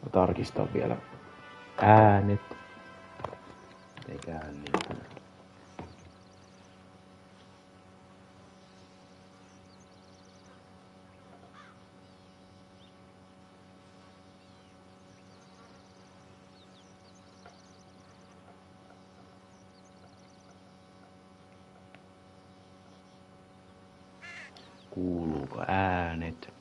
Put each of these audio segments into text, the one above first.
Mä tarkistan vielä äänet. Eiköhän niin. Kuuluuko äänet?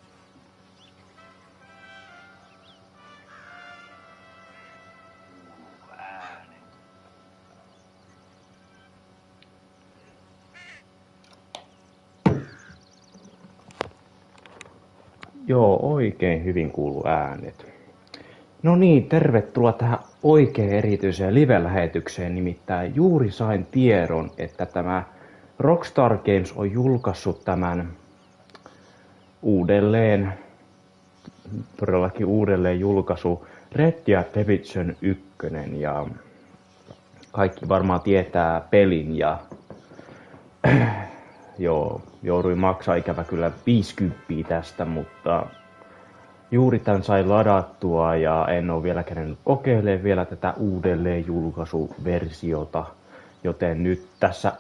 Joo, oikein hyvin kuuluu äänet. No niin, tervetuloa tähän oikein erityiseen live-lähetykseen. Nimittäin juuri sain tiedon, että tämä Rockstar Games on julkaissut tämän todellakin uudelleen julkaisu Red Dead Redemption 1. Ja kaikki varmaan tietää pelin ja joo, jouduin maksaa ikävä kyllä 50 tästä, mutta juuri tän sain ladattua ja en ole vielä kerennyt kokeilemaan vielä tätä uudelleen julkaisuversiota, joten nyt tässä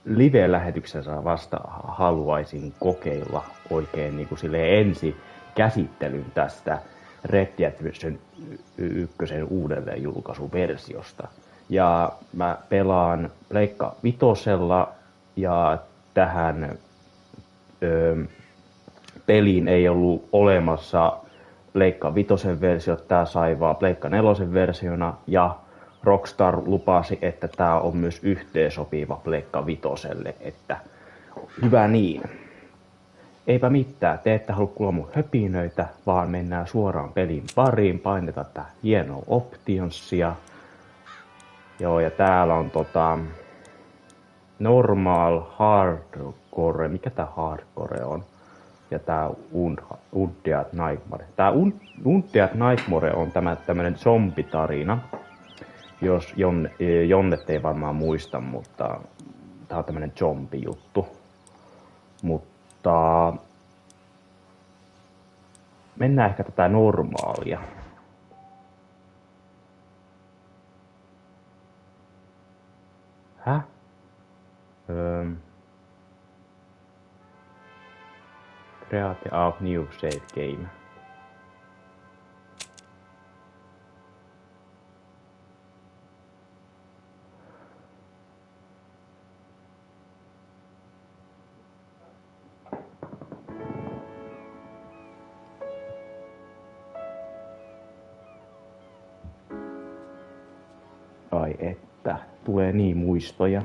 live-lähetyksessä vasta haluaisin kokeilla oikein niin kuin silleen ensi käsittelyn tästä Red Dead Redemption 1 uudelleen julkaisuversiosta. Ja mä pelaan Pleikka Vitosella ja tähän peliin ei ollut olemassa Pleikka Vitosen versio, tää sai vaan Pleikka 4 versiona ja Rockstar lupasi, että tää on myös yhteensopiva Pleikka Vitoselle, että hyvä niin. Eipä mitään, te ette halua kuulla mun höpinöitä, vaan mennään suoraan pelin pariin, painetaan tää hienoa optionsia. Joo, ja täällä on normal, hardcore, mikä tää hardcore on? Ja tää Undead Nightmare. Tää Undead Nightmare on tämmönen zombitarina, jos Jonnet ei varmaan muista, mutta tää on tämmönen zombijuttu. Mutta mennään ehkä tätä normaalia. Häh? Create a new save game. Ai että, tulee niin muistoja.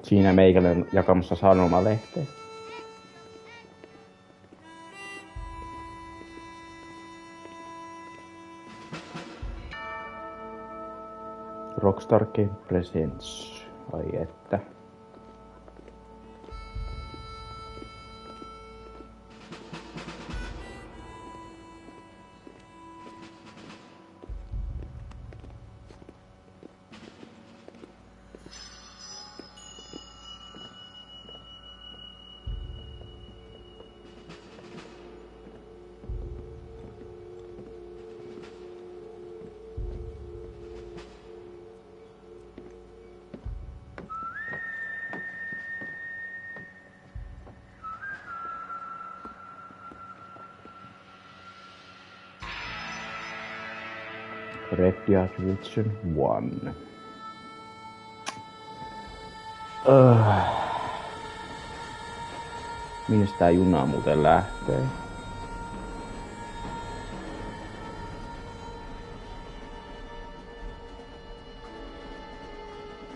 Siinä meikäläinen jakamassa sanomalehteä. Rockstar Game Presents. Ai että. RDR1. Minne tää juna muuten lähtee?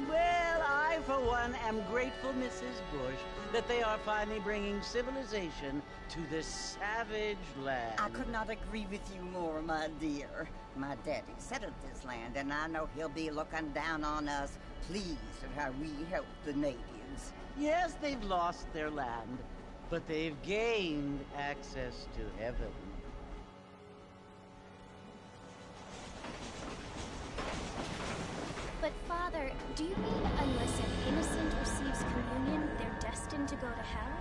Well, I for one am grateful for Mrs. Bush that they are finally bringing civilization to this savage land. I could not agree with you more, my dear. My daddy settled this land, and I know he'll be looking down on us, pleased at how we help the natives. Yes, they've lost their land, but they've gained access to heaven. But Father, do you mean unless an innocent receives communion, they're destined to go to hell?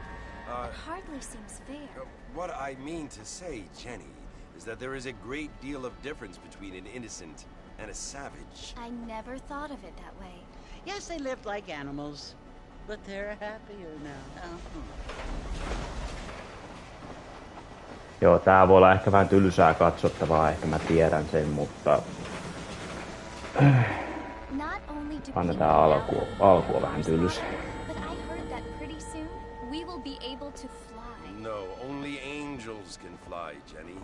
It hardly seems fair. What I mean to say, Jenny, is that there is a great deal of difference between an innocent and a savage. I never thought of it that way. Yes, they lived like animals, but they're happier now. Joo, tää voi olla ehkä vähän tylsää katsottavaa, ehkä mä tiedän sen, mutta annetaan alkua vähän tylsää. No, only angels can fly, Jenny.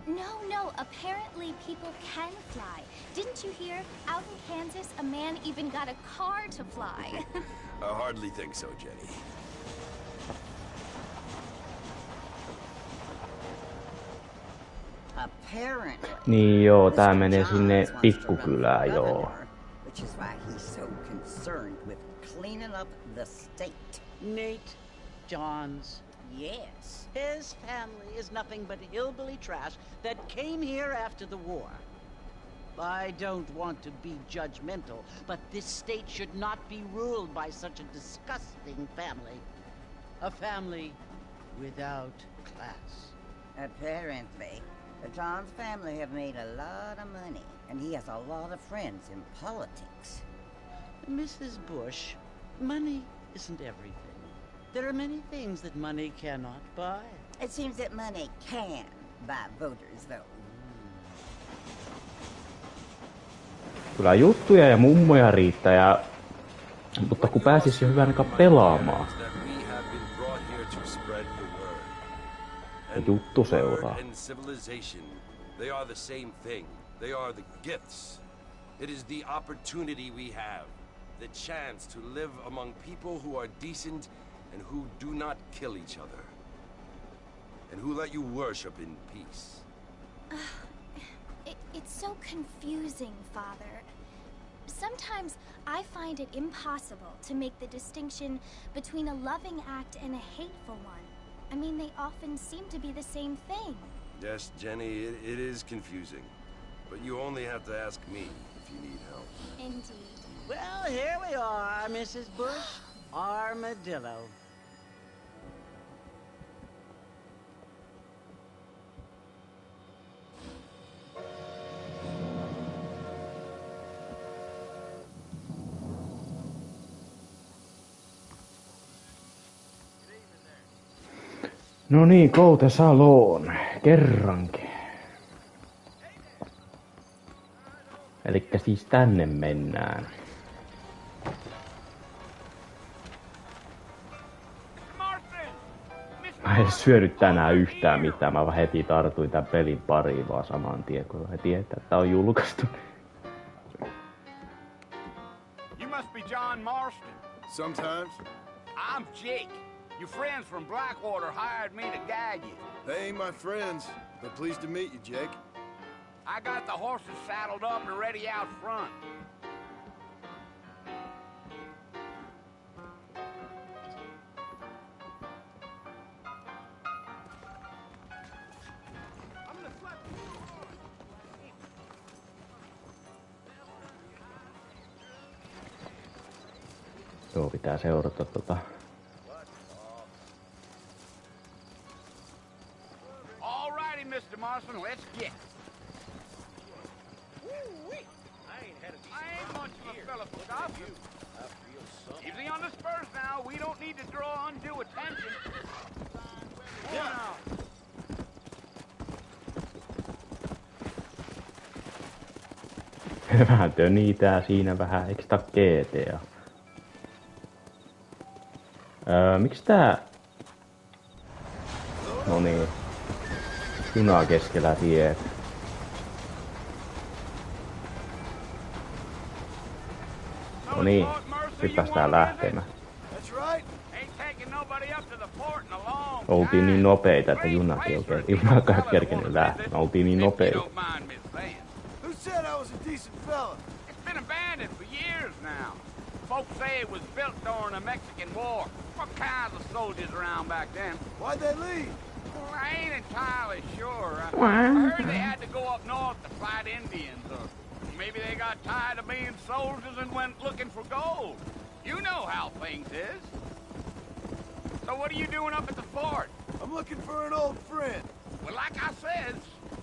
No, apparently people can fly. Didn't you hear? Out in Kansas, a man even got a car to fly. I hardly think so, Jenny. Niin joo, tää menee sinne pikkukylään, joo. Which is why he's so concerned with cleaning up the state. Nate Johns. Yes. His family is nothing but hillbilly trash that came here after the war. I don't want to be judgmental, but this state should not be ruled by such a disgusting family. A family without class. Apparently. The John's family have made a lot of money, and he has a lot of friends in politics. Mrs. Bush, money isn't everything. There are many things that money cannot buy. It seems that money can buy voters, though. Kyllä juttuja ja mummoja riittää, mutta kun pääsis jo hyvän aikaa pelaamaan. Ja juttu seuraa. They are the same thing. They are the gifts. It is the opportunity we have, the chance to live among people who are decent and who do not kill each other, and who let you worship in peace. It's so confusing, Father. Sometimes I find it impossible to make the distinction between a loving act and a hateful one. I mean, they often seem to be the same thing. Yes, Jenny, it is confusing. But you only have to ask me if you need help. Indeed. Well, here we are, Mrs. Bush. Armadillo. No niin, Koutesaloon. Kerrankin. Elikkä siis tänne mennään. Mä en syönyt tänään yhtään mitään. Mä heti tartuin tän pelin pariin vaan saman tien, kun he tietää, että tää on julkaistu. You must be John Marston. Sometimes. I'm Jake. Your friends from Blackwater hired me to guide you. They ain't my friends, but pleased to meet you, Jake. I got the horses saddled up and ready out front. Joo, pitää seurata Alrighty, Mr. Marston, let's get. I ain't much of a fella to stop you. Easy on the spurs now. We don't need to draw undue attention. Yeah. Vähän tönitää siinä vähän, eiks tää GTA? Miksi tää... Noniin. Junaa keskellä tietä. No niin, nyt päästään lähtemään. That's right. to the fort in a long Oltiin niin time. nopeita, että Great junakin place for a oikein. decent Junakaan fella to kerkenyt wanna lähteä. visit, Me oltiin niin if you nopeita. don't mind me saying. Who said I was a decent fella? It's been abandoned for years now. Folks say it was built during the Mexican War. What kinds of soldiers around back then? Why'd they leave? Well, I ain't entirely sure. I heard they had to go up north to fight Indians, or maybe they got tired of being soldiers and went looking for gold. You know how things is. So what are you doing up at the fort? I'm looking for an old friend. Well, like I said,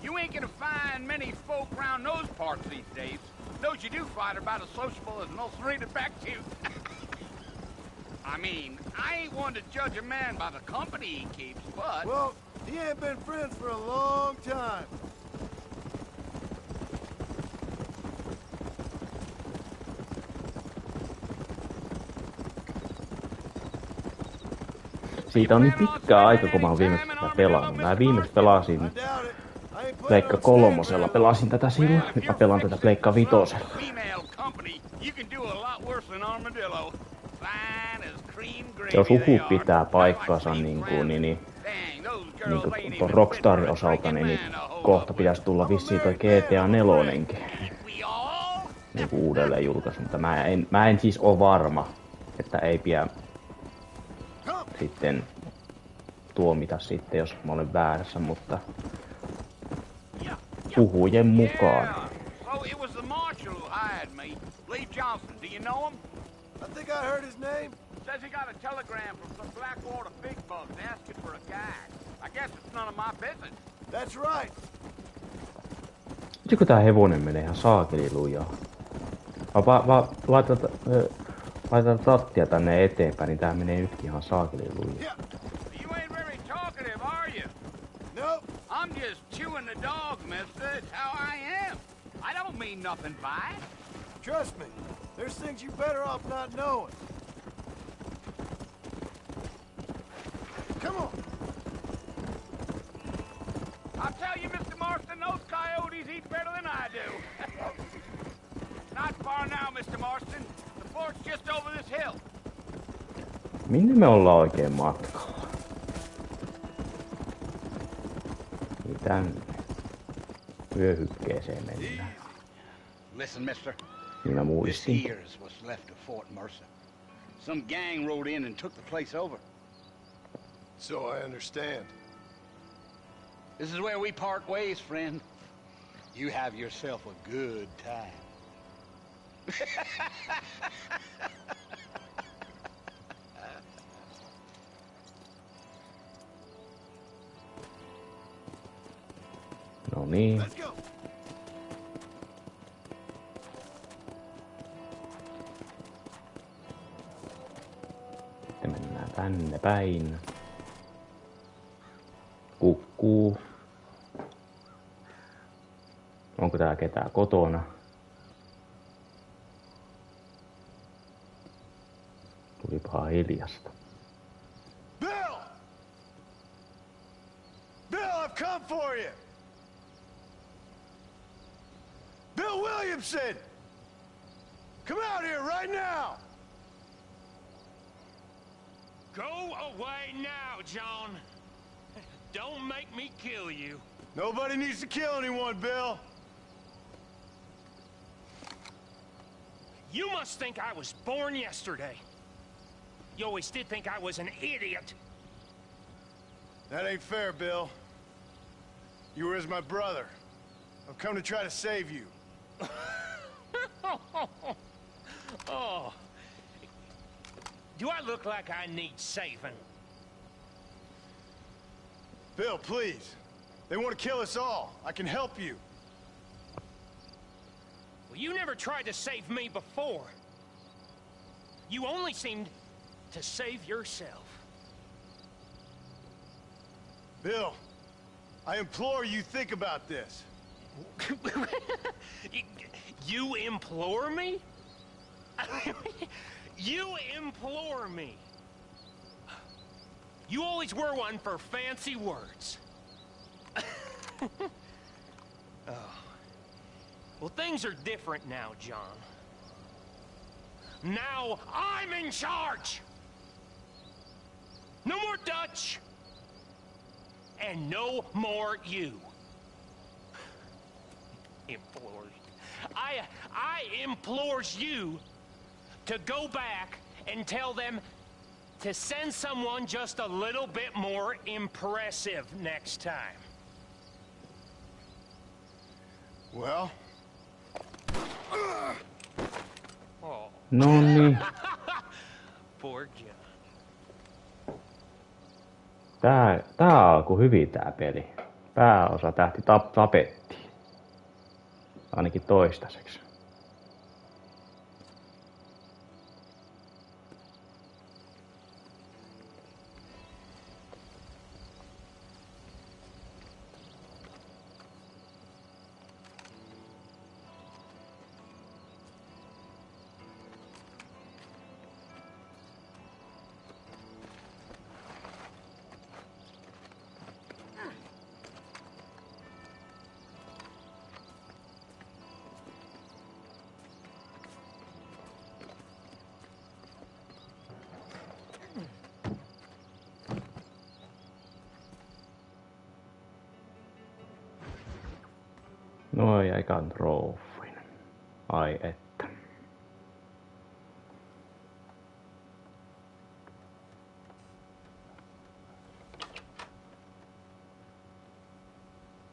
you ain't gonna find many folk around those parts these days. Those you do find are about as sociable as an old serena back to. I mean, I ain't one to judge a man by the company he keeps, but... Well, he ain't been friends for a long time. Siitä on niin pitkä aika, kun mä oon viimeksi tätä pelannut. Mä viimeksi pelasin I doubt it. I ain't planning Pleikka on staying kolmosella. forever. Pelasin tätä silloin. Nyt mä pelaan tätä Pleikka vitosella. Female company, you can do a lot worse than armadillo. Fine as cream gravy Jos they huku are. pitää paikkansa Like niin sweet kuin, friends. niin Dang, those niin girls kuin ain't tuon even Rockstarin fit for a osalta, niin drinking man to hold kohta up pitäisi with. tulla vissiin toi GTA 4:nkin We all? niin kuin uudelleen julkaisu, mutta mä en siis oo varma, että ei pian sitten tuomita sitten, jos mä olen väärässä, mutta puhujen mukaan. Yeah. Oh, it was the marshal who hired me. Lee Johnson, do you know him? I think I heard his name. Says he got a telegram from some Blackwater big bugs asking for a guide. I guess it's none of my business. That's right. Vitsi kun tää hevonen menee ihan saakeli lujaa. Laitan tattia tänne eteenpäin, niin tää menee nytkin ihan saakeli lujaa. Yeah. You ain't very talkative, are you? Nope. I'm just chewing the dog, mister. It's how I am. I don't mean nothing by it. Trust me. There's things you better off not knowing. Come on. I'll tell you, Mr. Marston, those coyotes eat better than I do. Not far now, Mr. Marston. The fort's just over this hill. Minne me ollaan oikein matkalla? Niin tänne. Vyöhykkeeseen mennään. Listen, mister. Niin mä This muistin. here is what's left of Fort Mercer. Some gang rode in and took the place over. So I understand. This is where we part ways, friend. You have yourself a good time. No niin. Let's go. Sitten mennään tänne päin. Kukkuu. Onko tää ketään kotona? Tulipahan hiljasta. Bill! Bill, I've come for you! Bill Williamson! Come out here right now! Go away now, John. Don't make me kill you. Nobody needs to kill anyone, Bill. You must think I was born yesterday. You always did think I was an idiot. That ain't fair, Bill. You were as my brother. I've come to try to save you. Oh. Do I look like I need saving? Bill, please. They want to kill us all. I can help you. Well, you never tried to save me before. You only seemed to save yourself. Bill, I implore you think about this. You implore me? You implore me. You always were one for fancy words. Oh. Well, things are different now, John. Now I'm in charge! No more Dutch! And no more you. Implores. I implores you to go back and tell them to send someone just a little bit more impressive next time. Well? Oh. No niin. Poor John. Tää alkoi hyvin tää peli. Pääosa tähti tapettiin. Ainakin toistaiseksi. No jäi trofin. Ai että.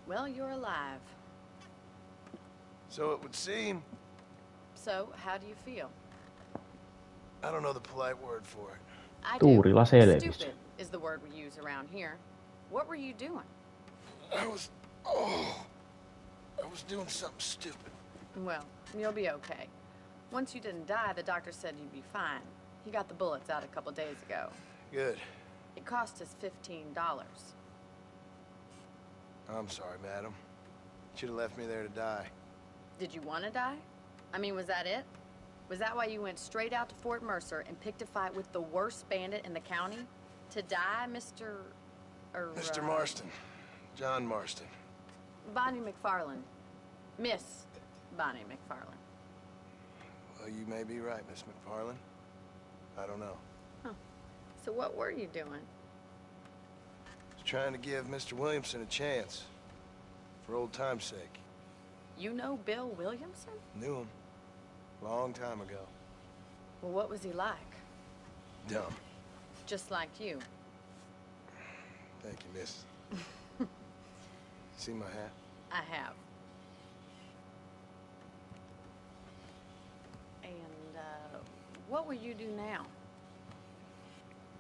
Well, you're alive. So it would seem. So, how do you feel? I don't know the polite word for it. I Tuurilla do. selvisi. Stupid is the word we use around here. What were you doing? I was doing something stupid. Well, you'll be okay. Once you didn't die, the doctor said you'd be fine. He got the bullets out a couple days ago. Good. It cost us $15. I'm sorry, madam. Should have left me there to die. Did you want to die? I mean, was that it? Was that why you went straight out to Fort Mercer and picked a fight with the worst bandit in the county? To die, Mr. Mr. Marston. John Marston. Bonnie McFarland. Miss Bonnie McFarland. Well, you may be right, Miss McFarland. I don't know. Huh. So what were you doing? I was trying to give Mr. Williamson a chance. For old time's sake. You know Bill Williamson? Knew him. Long time ago. Well, what was he like? Dumb. Just like you. Thank you, miss. See my hat? I have. And, what will you do now?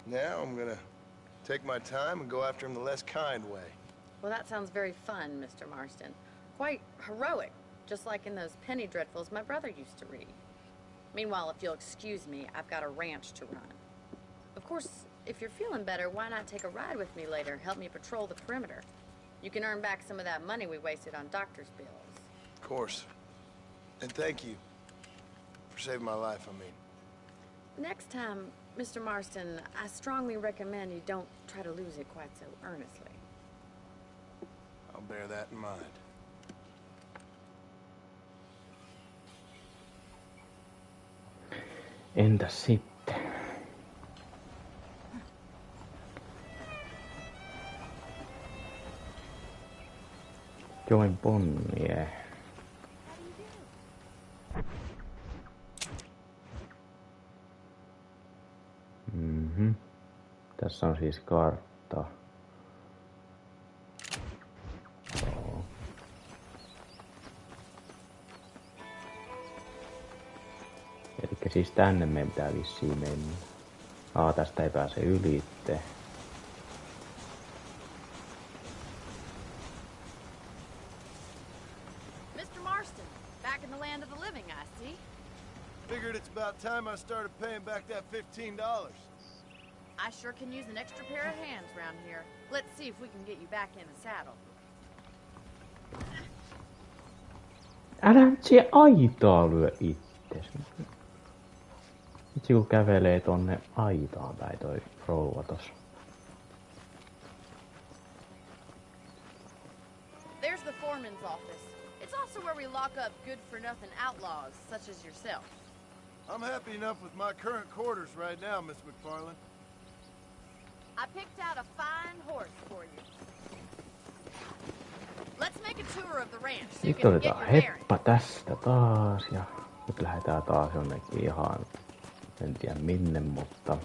Now I'm gonna take my time and go after him the less kind way. Well, that sounds very fun, Mr. Marston. Quite heroic, just like in those penny dreadfuls my brother used to read. Meanwhile, if you'll excuse me, I've got a ranch to run. Of course, if you're feeling better, why not take a ride with me later? Help me patrol the perimeter. You can earn back some of that money we wasted on doctor's bills. Of course. And thank you for saving my life, I mean. Next time, Mr. Marston, I strongly recommend you don't try to lose it quite so earnestly. I'll bear that in mind. Entäs sitten? Join Bonnie. Tässä on siis kartta. Joo. Elikkä siis tänne meidän pitää vissiin mennä. Tästä ei pääse ylitte. Mr. Marston, back in the land of the living, I see. Figured it's about time I started paying back that $15. I sure can use an extra pair of hands around here. Let's see if we can get you back in the saddle. Älä nyt siihen aitaa lyö itses. Itse kun kävelee tonne aitaan päin toi rouva tossa. There's the foreman's office. It's also where we lock up good-for-nothing outlaws, such as yourself. I'm happy enough with my current quarters right now, Miss McFarland. I picked out a fine horse for you. Let's make a tour of the ranch so you Nyt can get otetaan your bearings. heppa tästä taas ja nyt lähdetään taas jonnekin ihan, en tiedä minne, mutta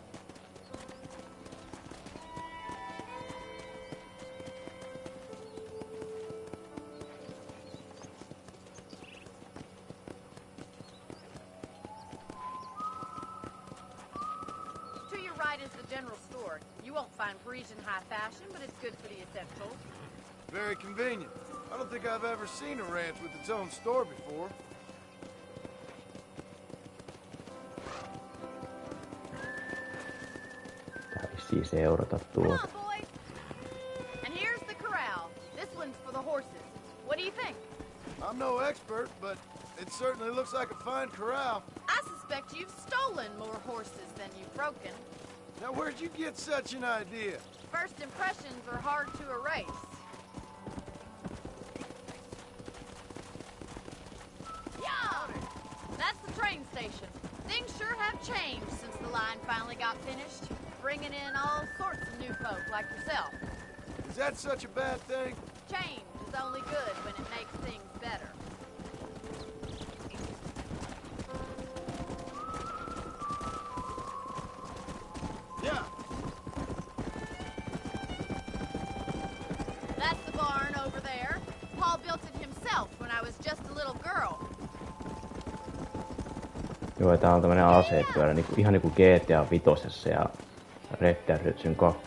To your right is the general store. You won't find Parisian high fashion, but it's good for the essentials. Very convenient. I don't think I've ever seen a ranch with its own store before. tää vissiin seurata Come tuota. on, boys. And here's the corral. This one's for the horses. What do you think? I'm no expert, but it certainly looks like a fine corral. I suspect you've stolen more horses than you've broken. Now, where'd you get such an idea? First impressions are hard to erase. Yeah! That's the train station. Things sure have changed since the line finally got finished, bringing in all sorts of new folk like yourself. Is that such a bad thing? Change is only good when it makes things better. Yeah. That's the barn over there. Paul built it himself when I was just a little girl. Joo, tää on tämmönen asepyörä, ihan niinku GTA 5 ja Red Dead Redemption 2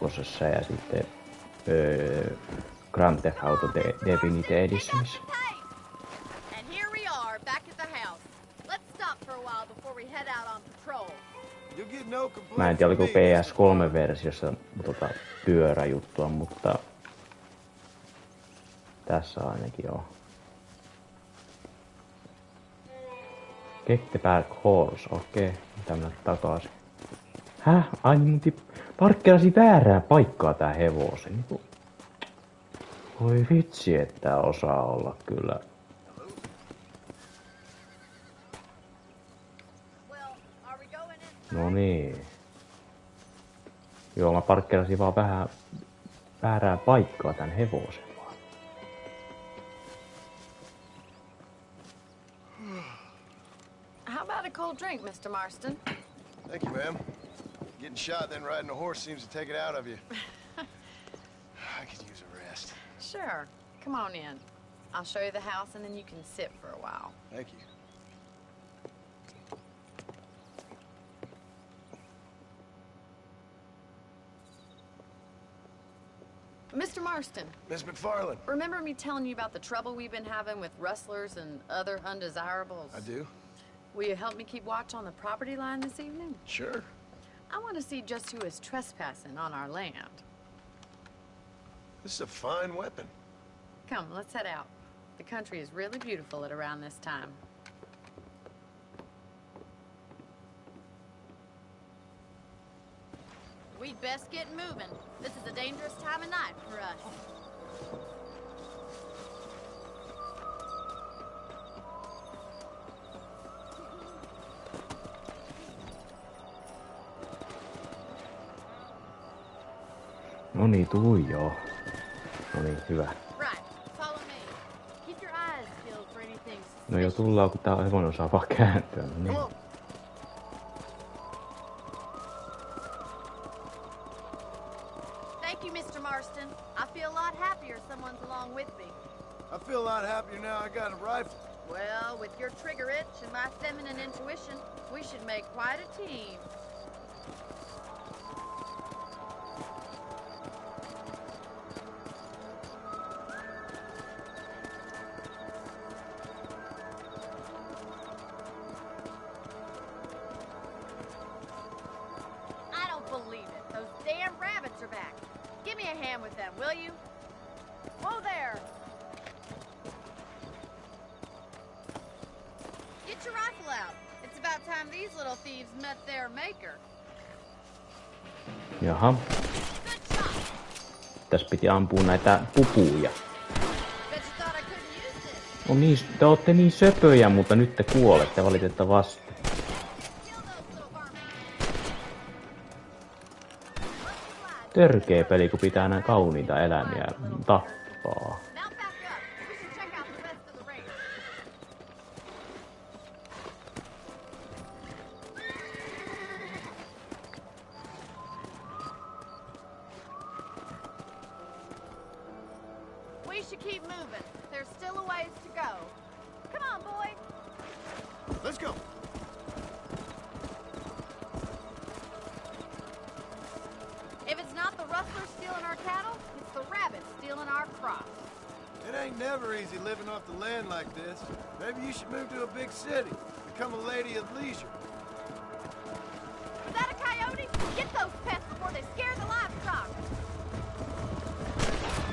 ja sitten Grand Theft Auto Definitive Editionissa. And here we are, back at the house. Let's stop for a while before we head out on patrol. You'll get no complaints. Mä en tiedä oliko from me, Mr. Farland. PS3-versiossa pyöräjuttua, mutta tässä ainakin on. Get the back horse, okei. Mitä mennä takaisin? Häh? Ai niin parkkerasi väärään paikkaa tää hevosen. Niinku. Voi vitsi, että osaa olla kyllä. No niin. Joo, mä parkkerasin vaan vähän väärään paikkaa tän hevosen vaan. How about a cold drink, Mr. Marston? Thank you, ma'am. Getting shot then riding a horse seems to take it out of you. I could use a rest. Sure. Come on in. I'll show you the house and then you can sit for a while. Thank you. Mr. Marston, Miss McFarland. remember me telling you about the trouble we've been having with rustlers and other undesirables? I do. Will you help me keep watch on the property line this evening? Sure. I want to see just who is trespassing on our land. This is a fine weapon. Come, let's head out. The country is really beautiful at around this time. We'd best get moving. This is a dangerous time of night for us. No niin, tuli joo. No niin, hyvä. Right, follow me. Keep your eyes peeled for anything No jo tullaan, kun tää hevonen osaa vaan kääntyä. No niin. Thank you, Mr. Marston. I feel a lot happier someone's along with me. I feel a lot happier now I got a rifle. Well, with your trigger itch and my feminine intuition, we should make quite a team. I don't believe it. Those damn rabbits are back. Give me a hand with them, will you? Whoa there! Get your rifle out. It's about time these little thieves met their maker. Jaha. Good shot. Tässä piti ampua näitä pupuja. Bet you thought I couldn't use this. No niin, te ootte niin söpöjä, mutta nyt te kuolette valitettavasti. Kill those little vermin. Must be glad Törkeä peli, kun pitää näin kauniita eläimiä tappaa. Mount back up. We should check out the rest of the range. We should keep moving. There's still a ways to go. Come on, boy. Let's go. If it's not the rustlers stealing our cattle, it's the rabbits stealing our crops. It ain't never easy living off the land like this. Maybe you should move to a big city. Become a lady of leisure. Is that a coyote? Get those pests before they scare the livestock.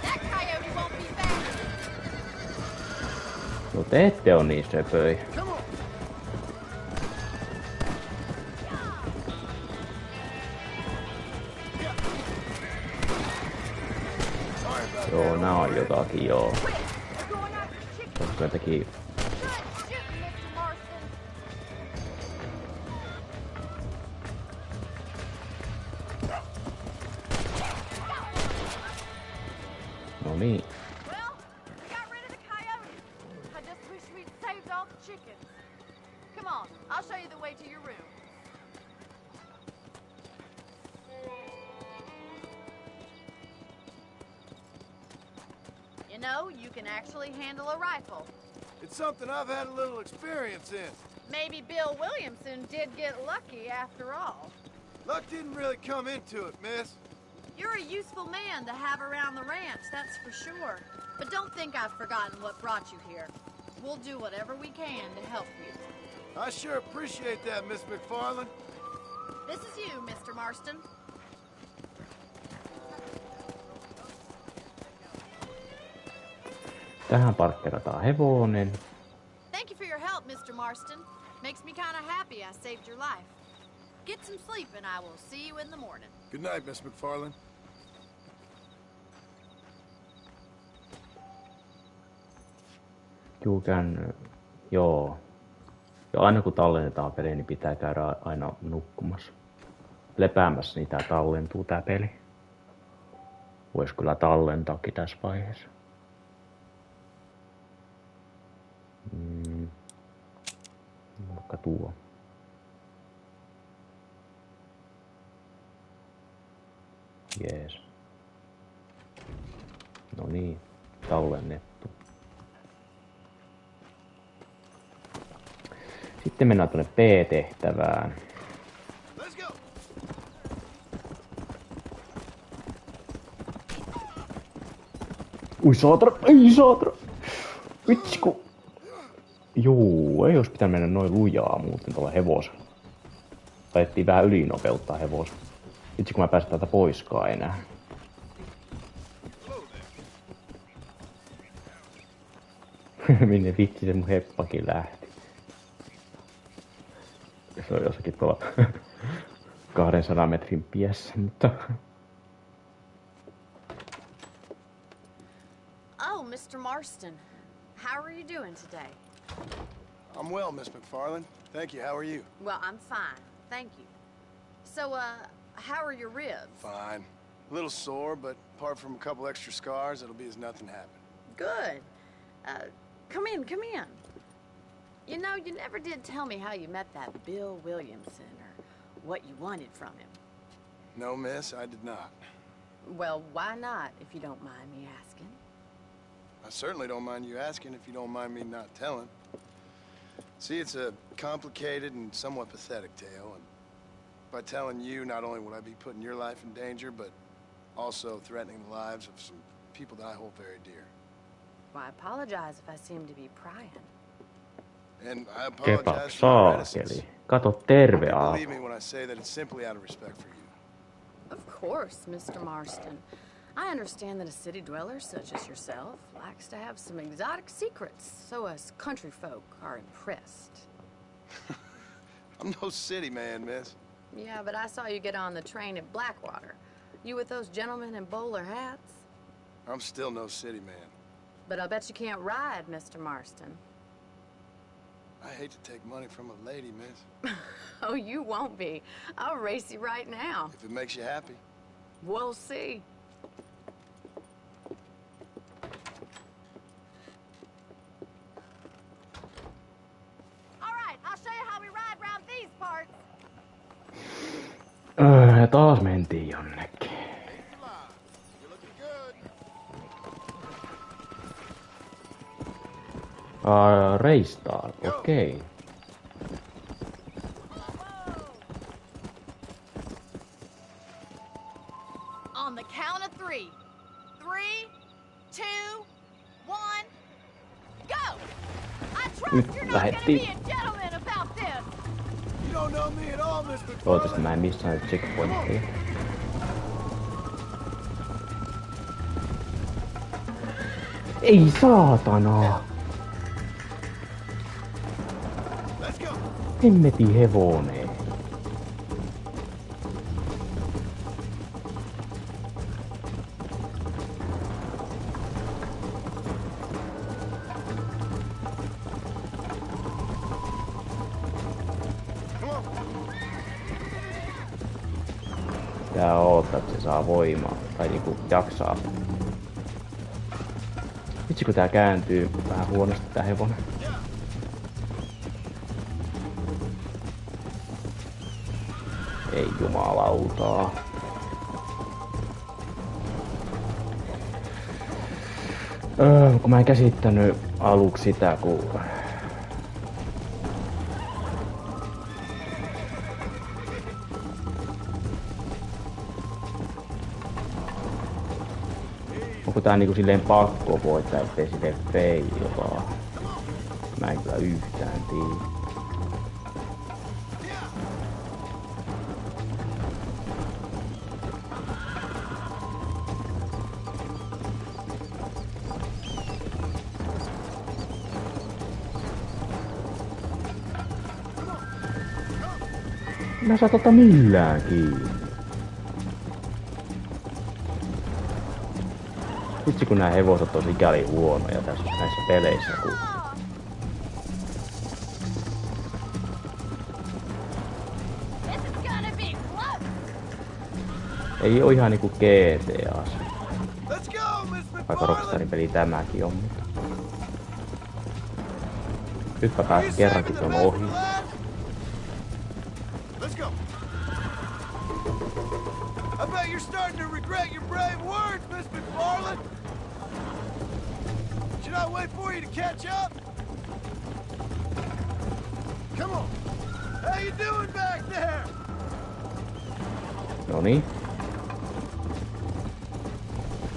That coyote won't be back. No te ette oo niin söpöi. Come on. Joo, nää on jotakin joo. Koska jotenkin... No niin. Well, we got rid of the coyote. I just wish we'd saved all the chickens. Come on, I'll show you the way to your room. You know, you can actually handle a rifle. It's something I've had a little experience in. Maybe Bill Williamson did get lucky after all. Luck didn't really come into it, miss. You're a useful man to have around the ranch, that's for sure. But don't think I've forgotten what brought you here. We'll do whatever we can to help you. I sure appreciate that, Miss McFarland. This is you, Mr. Marston. Tähän parkkerataan hevonen. Thank you for your help, Mr. Marston. Makes me kind of happy I saved your life. Get some sleep and I will see you in the morning. Good night, Miss McFarland. Joo. Ja aina kun tallennetaan peli, niin pitää käydä aina nukkumassa. Lepäämässä, niin tää tallentuu tää peli. Vois kyllä tallentaakin tässä vaiheessa. Vaikka tuo. Jees. No niin, tallennettu. Sitten mennään tuonne B-tehtävään. Ui saatana, ei saatana. Vitsi ku... Juu, ei olisi pitänyt mennä noin lujaa muuten tuolla hevosella. Taidettiin vähän ylinopeuttaa hevosta. Vitsi kun mä pääsen täältä poiskaan enää. Minne vitsi se mun heppakin lähti. Se on jossakin tuolla 200 metrin piessä, mutta... Oh, Mr. Marston. How are you doing today? I'm well, Miss McFarland. Thank you. How are you? Well, I'm fine. Thank you. So, how are your ribs? Fine. A little sore, but apart from a couple extra scars, it'll be as nothing happened. Good. Come in, come in. You know, you never did tell me how you met that Bill Williamson or what you wanted from him. No, miss, I did not. Well, why not, if you don't mind me asking? I certainly don't mind you asking if you don't mind me not telling. See, it's a complicated and somewhat pathetic tale, and by telling you, not only would I be putting your life in danger, but also threatening the lives of some people that I hold very dear. Well, I apologize if I seem to be prying. And I Kebab apologize for my reticence. saakeli. Kato terve Believe aamu. me when I say that it's simply out of respect for you. Of course, Mr. Marston. I understand that a city dweller such as yourself likes to have some exotic secrets, so us country folk are impressed. I'm no city man, miss. Yeah, but I saw you get on the train at Blackwater. You with those gentlemen in bowler hats? I'm still no city man. But I bet you can't ride, Mr. Marston. I hate to take money from a lady, miss. Oh, you won't be. I'll race you right now. If it makes you happy. We'll see. All right, I'll show you how we ride round these parts. Ja taas mentiin jonnekin. Reistaan, okei. On the count of 3. 3, 2, 1, go! I trust Nyt you're not gonna lähettiin. be a gentleman about this. You don't know me at all, Mr. Toivottavasti mä en missään checkpointteja. Ei saatana! Let's go. Hemmetin hevonen. Tää odottaa, että se saa voimaa. Tai niinku jaksaa. Vitsi kun tää kääntyy vähän huonosti tää hevonen. Ei jumalautaa. Kun mä en käsittänyt aluksi sitä, kun... Onko tää niinku silleen pakko voittaa, ettei silleen feilaa? Mä en kyllä yhtään tiedä. Mä saa tota millään kiinni. Vitsi kun nää hevoset on sikäli huonoja tässä näissä peleissä. Kun... Ei oo ihan niinku GTAs. Vaikka Rockstarin peli tämäkin on. Nyt mä pääsin kerrankin ton ohi. I bet you're starting to regret your brave words, Miss McFarland. Should I wait for you to catch up? Come on. How you doing back there? Noniin.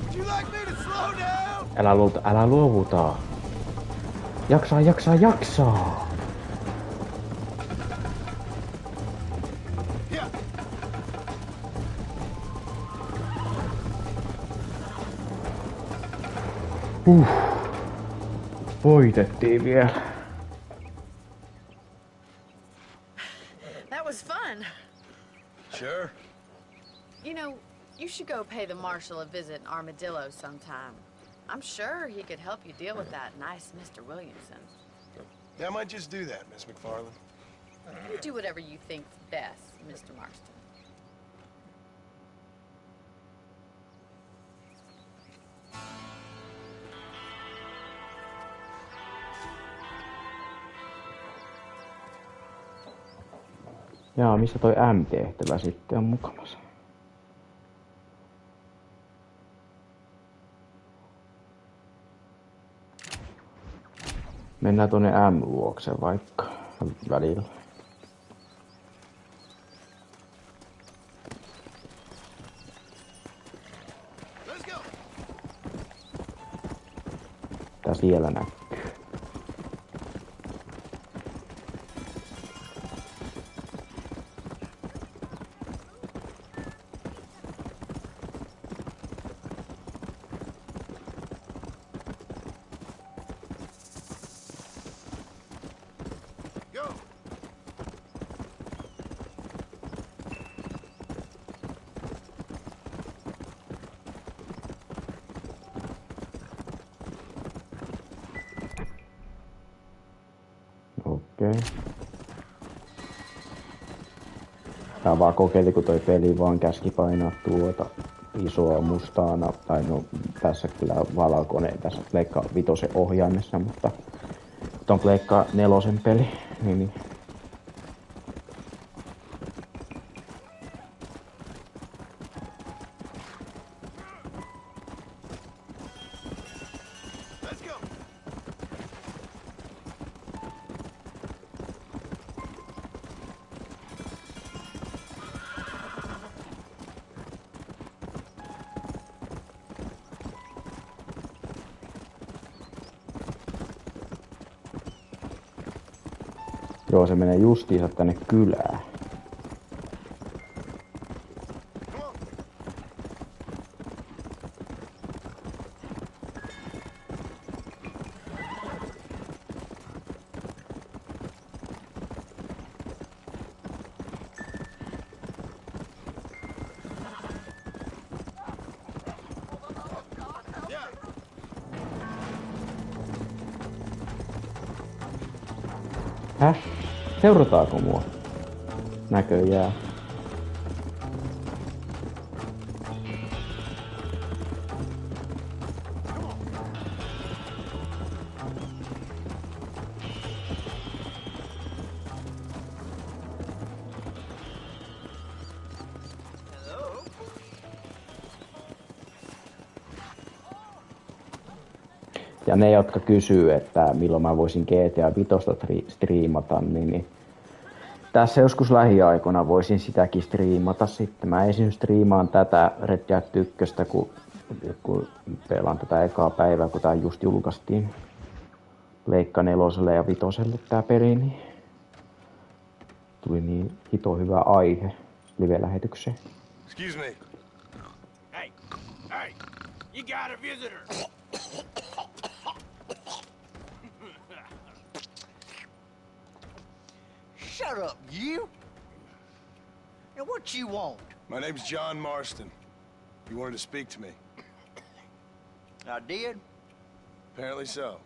Would you like me to slow down? Älä luovuta. Jaksaa. Yeah. Voitettiin vielä. That was fun. Sure. You know, you should go pay the marshal a visit in Armadillo sometime. I'm sure he could help you deal with that nice Mr. Williamson. Yeah, I might just do that, Miss McFarland. You do whatever you think's best, Mr. Marston. Jaa, missä toi M-tehtävä sitten on mukana? Mennään tuonne M-luokse vaikka välillä. Tää siellä näkyy. Okei. Tää vaan kokeili, kun toi peli vaan käski painaa tuota. isoa mustaa tai no tässä kyllä valkoinen tässä Pleikka 5 ohjaimessa, mutta kun on Pleikka 4 peli, niin joo, se menee justiinsa tänne kylään. Häh? Seurataanko mua? Näköjään. Ja ne, jotka kysyy, että milloin mä voisin GTA 5 striimata, niin tässä joskus lähiaikoina voisin sitäkin striimata sitten. Mä ensin striimaan tätä Red Dead 1, kun pelaan tätä ekaa päivää, kun tää just julkaistiin Pleikka 4 ja 5 tää peli, niin tuli niin hito hyvä aihe live-lähetykseen. Excuse me. Hey, you got a visitor. Shut up, you! And what you want? My name's John Marston. You wanted to speak to me. I did? Apparently so.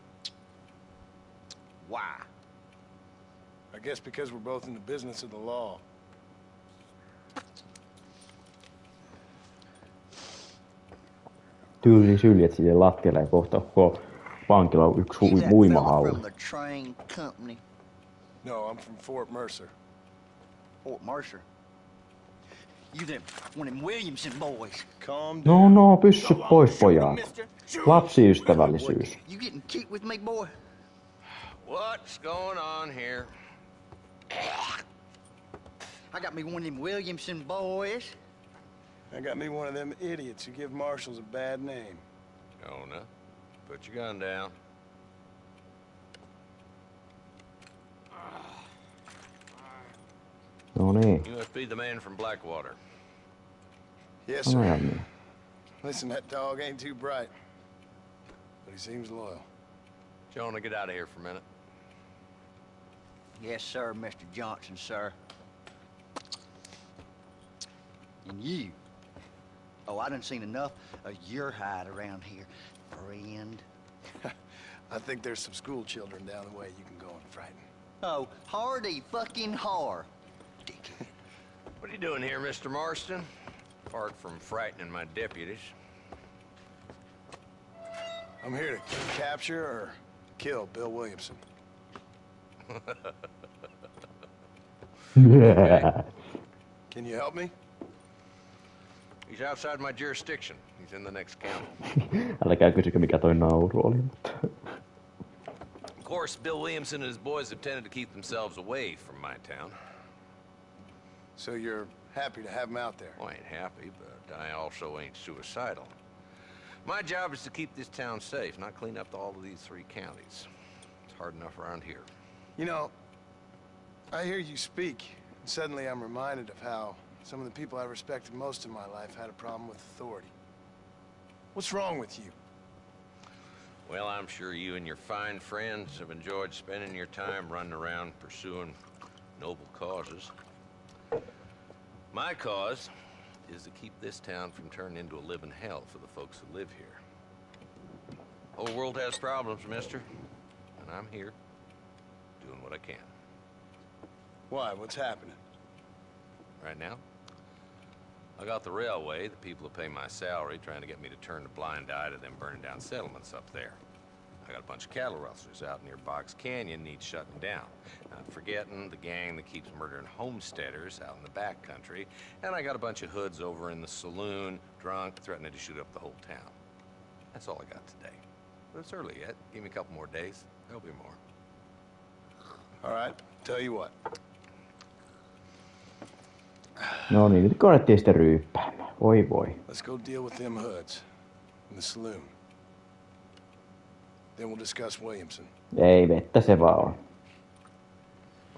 Why? I guess because we're both in the business of the law. Tyyli syljet sille lattialle ja kohta vankila on yksi uimahalli. From the train company. No, I'm from Fort Mercer. Fort Mercer. You them, one of them Williamson boys. Calm down. No, pyssyt pois pojat. Lapsiystävällisyys. You getting kicked with me, boy? What's going on here? I got me one of them Williamson boys. I got me one of them idiots who give marshals a bad name. Jonah, put your gun down. No niin. You must be the man from Blackwater. Yes, sir. Listen, that dog ain't too bright, but he seems loyal. Jonah, get out of here for a minute. Yes, sir, Mr. Johnson, sir. And you. Oh, I done seen enough of your hide around here, friend. I think there's some school children down the way you can go and frighten. Oh, hardy fucking har. What are you doing here, Mr. Marston? Apart from frightening my deputies. I'm here to capture or kill Bill Williamson. Yeah. Can you help me? He's outside my jurisdiction. He's in the next county. Älkää kysykö mikä toi nauru oli, mutta... Of course, Bill Williamson and his boys have tended to keep themselves away from my town. So you're happy to have him out there? Well, I ain't happy, but I also ain't suicidal. My job is to keep this town safe, not clean up all of these 3 counties. It's hard enough around here. You know, I hear you speak, and suddenly I'm reminded of how some of the people I respected most in my life had a problem with authority. What's wrong with you? Well, I'm sure you and your fine friends have enjoyed spending your time running around pursuing noble causes. My cause is to keep this town from turning into a living hell for the folks who live here. The whole world has problems, mister, and I'm here doing what I can. Why? What's happening? Right now, I got the railway, the people who pay my salary, trying to get me to turn a blind eye to them burning down settlements up there. I got a bunch of cattle rustlers out near Box Canyon needs shutting down. Not forgetting the gang that keeps murdering homesteaders out in the back country. And I got a bunch of hoods over in the saloon, drunk, threatening to shoot up the whole town. That's all I got today. But it's early yet. Give me a couple more days. There'll be more. All right, tell you what. No niin, nyt koettiin sitten ryyppäämään. Voi voi. Let's go deal with them hoods in the saloon. Then we'll discuss Williamson. Ei, vettä se vaan on.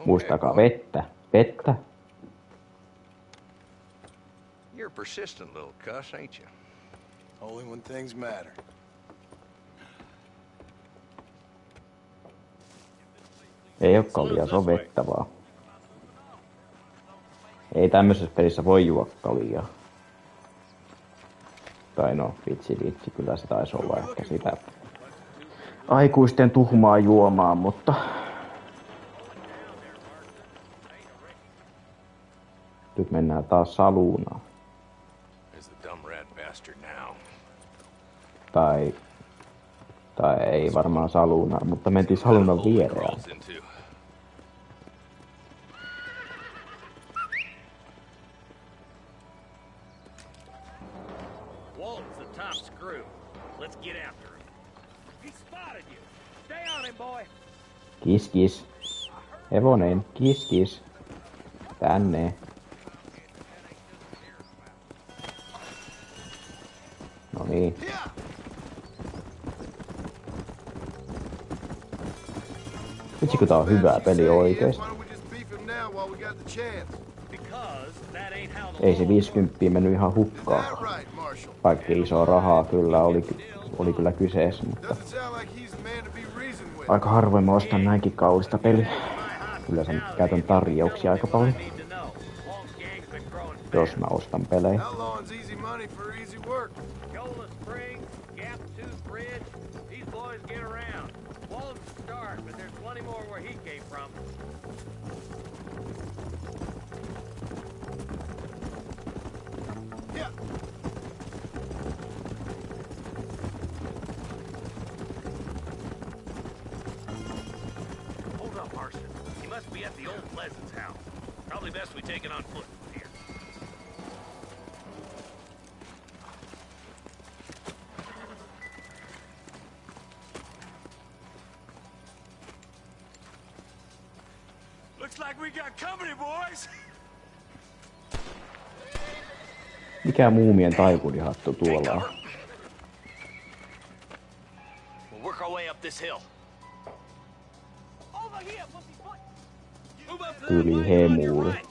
Muistakaa, vettä. Vettä. You're a persistent little cuss, ain't you? Only when things matter. Ei oo kaljaa, se on vettä vaan. Ei tämmöisessä pelissä voi juoda kaljaa. Tai no, vitsi, kyllä se taisi olla ehkä sitä aikuisten tuhmaa juomaa, mutta nyt mennään taas saluunaan. Tai ei varmaan saluunaan, mutta mentiin saluunan viereen. Kis kis. Hevonen, kis kis. Tänne. No niin. Vitsi kun tää on hyvää peli oikeesti. Ei se 50 mennyt ihan hukkaan. Vaikka isoa rahaa kyllä oli kyllä kyseessä, mutta aika harvoin mä ostan näinkin kallista peliä. Kyllä sen käytän tarjouksia aika paljon. Jos mä ostan pelejä. Be at the old Pleasant's house. Probably best we take it on foot from here. Looks like we got company, boys. Mikä muumien taikurihattu tuolla on? We'll work our way up this hill. Tuli hemuli.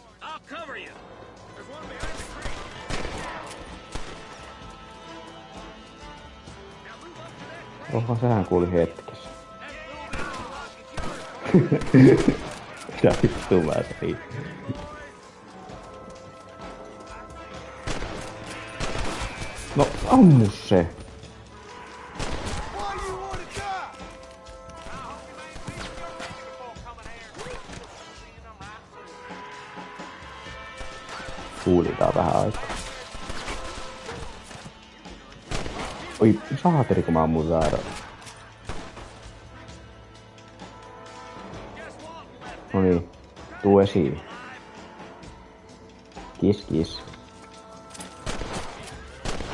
Oho, sehän kuuli hetkessä. Mitä vittua mä tein? No, ammu se! Kuulitaan vähän aikaa. Oi, saateri kun mä ammuin väärä. Noniin, tuu esiin. Kis kis.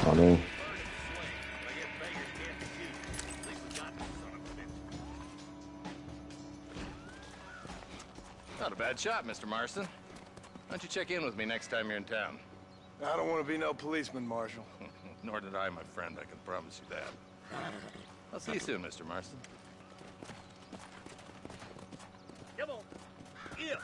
Noniin. Not a bad shot, Mr. Marston. Why don't you check in with me next time you're in town? I don't want to be no policeman, Marshal. Nor did I, my friend. I can promise you that. I'll see you soon, Mr. Marston. Come on. Yeah.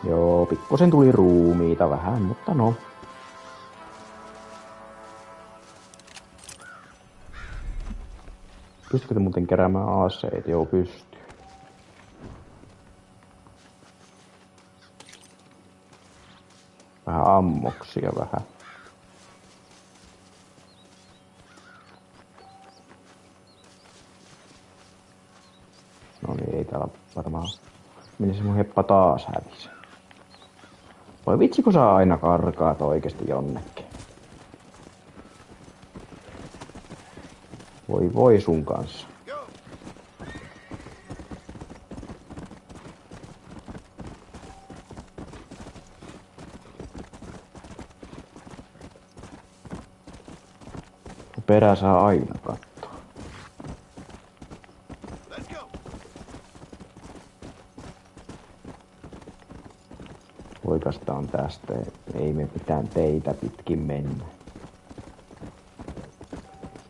Joo, pikkusen tuli ruumiita vähän, mutta no. Pystykö te muuten keräämään aseita? Joo, pystyy. Vähän ammoksia vähän. täällä varmaan menisi mun heppa taas hävisi. Voi vitsi, kun sä aina karkaat oikeesti jonnekin. Voi sun kanssa. Perä saa aina katsoa. Oikeastaan tästä ei me mitään teitä pitkin mennä.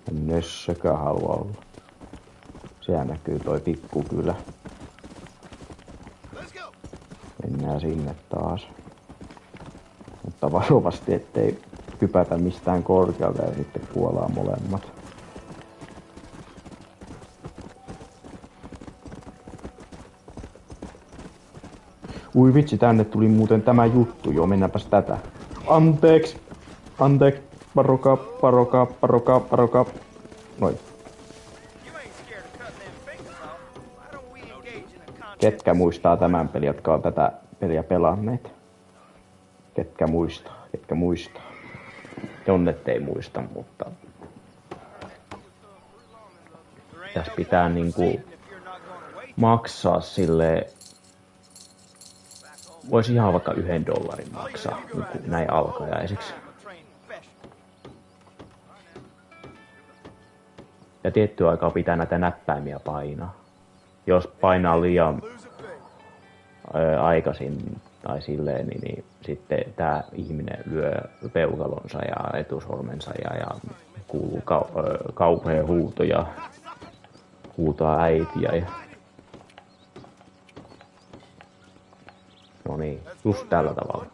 En nössökään halua olla. Siellä näkyy toi pikkukylä. Mennään sinne taas. Mutta varovasti, ettei hypätä mistään korkealta ja sitten kuollaan molemmat. Ui vitsi, tänne tuli muuten tämä juttu. Joo, mennäänpäs tätä. Anteeksi. Parokaa. Noin. Ketkä muistaa tämän pelin, jotka on tätä peliä pelanneet? Ketkä muistaa? Jonnet ei muista, mutta tässä pitää niinku maksaa silleen. Voisi ihan vaikka $1 maksaa niinku näin alkajaisiksi. Ja tiettyä aikaa pitää näitä näppäimiä painaa. Jos painaa liian aikaisin tai silleen, niin sitten tää ihminen lyö peukalonsa ja etusormensa ja kuuluu kauhea huuto ja huutaa äitiä. Ja... No niin, just tällä tavalla.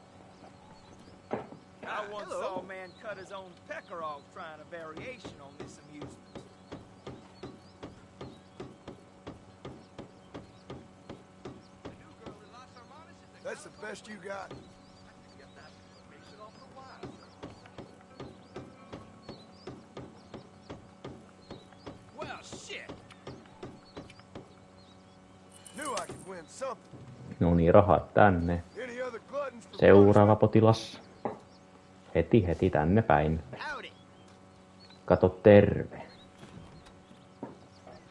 That's the best you got. Well, shit. Knew I could win something. No niin, rahat tänne. Any other gluttons for Seuraava potilas. Heti tänne päin. Kato terve.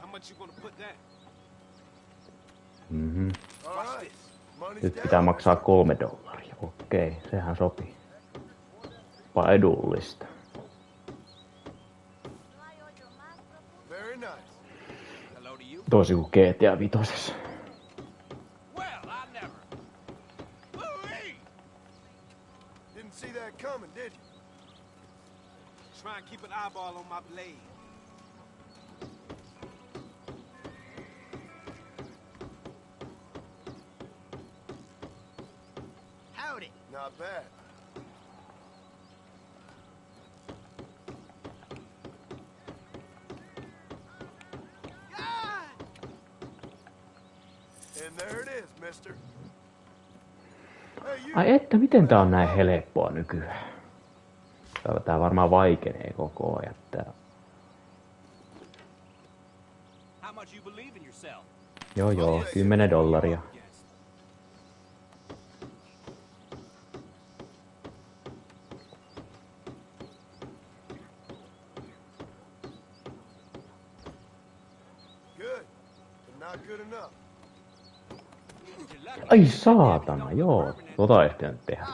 How much you gonna put that? Mhm. All right. Money's Nyt down. pitää maksaa $3. Okei, sehän sopii. Edullista. Very nice. Hello to you. Toisin kuin GTA 5. Well, I never. Louie! Didn't see that coming, did you? Try and keep an eyeball on my blade. Howdy. Not bad. And there it is, mister. Hey, you. Ai että, miten tää on näin helppoa nykyään? Tää varmaan vaikenee koko ajan. How much you believe in yourself? Joo, $10. Good, but not good enough. Ai saatana, joo. Tota ei pitänyt tehdä.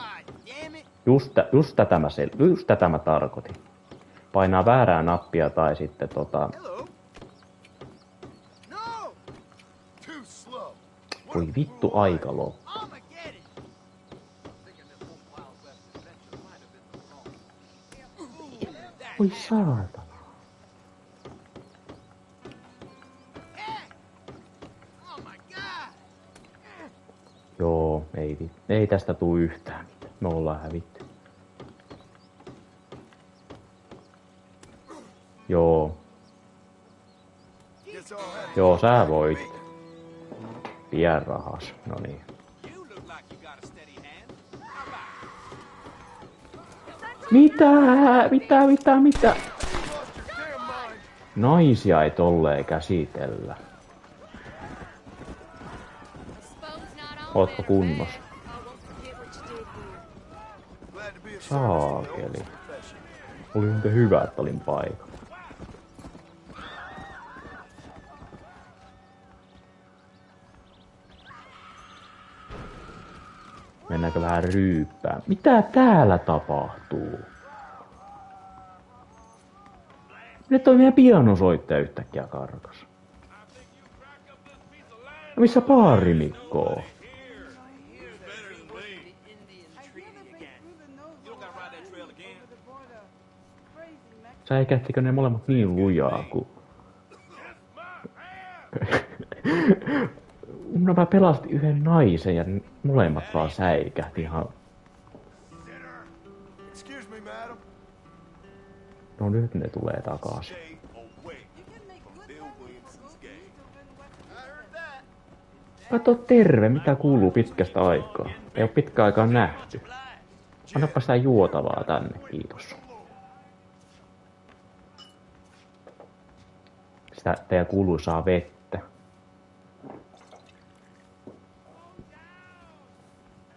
Just tätä mä tarkoitin. Painaa väärää nappia tai sitten No! Too slow. Voi vittu, aika loppu. Oi saatana. Joo, ei tästä tuu yhtään mitään. Me ollaan hävitty. Joo, sä voit. Pien rahas. No niin. Mitä? Naisia ei tolleen käsitellä. Ootko kunnossa? Saakeli. Oli muuten hyvä, että olin paikalla. Mennäänkö vähän ryyppään? Mitä täällä tapahtuu? Nyt toi meidän pianosoittaja yhtäkkiä karkas. No missä Paarimikko on? Säikähtikö ne molemmat niin lujaa, kun... Mä pelastin yhden naisen ja molemmat vaan säikähti ihan... No nyt ne tulee takaisin. Kato terve, mitä kuuluu pitkästä aikaa? Ei oo pitkään aikaa nähty. Annapa sitä juotavaa tänne, kiitos. Sitä teidän kuuluisaa vettä.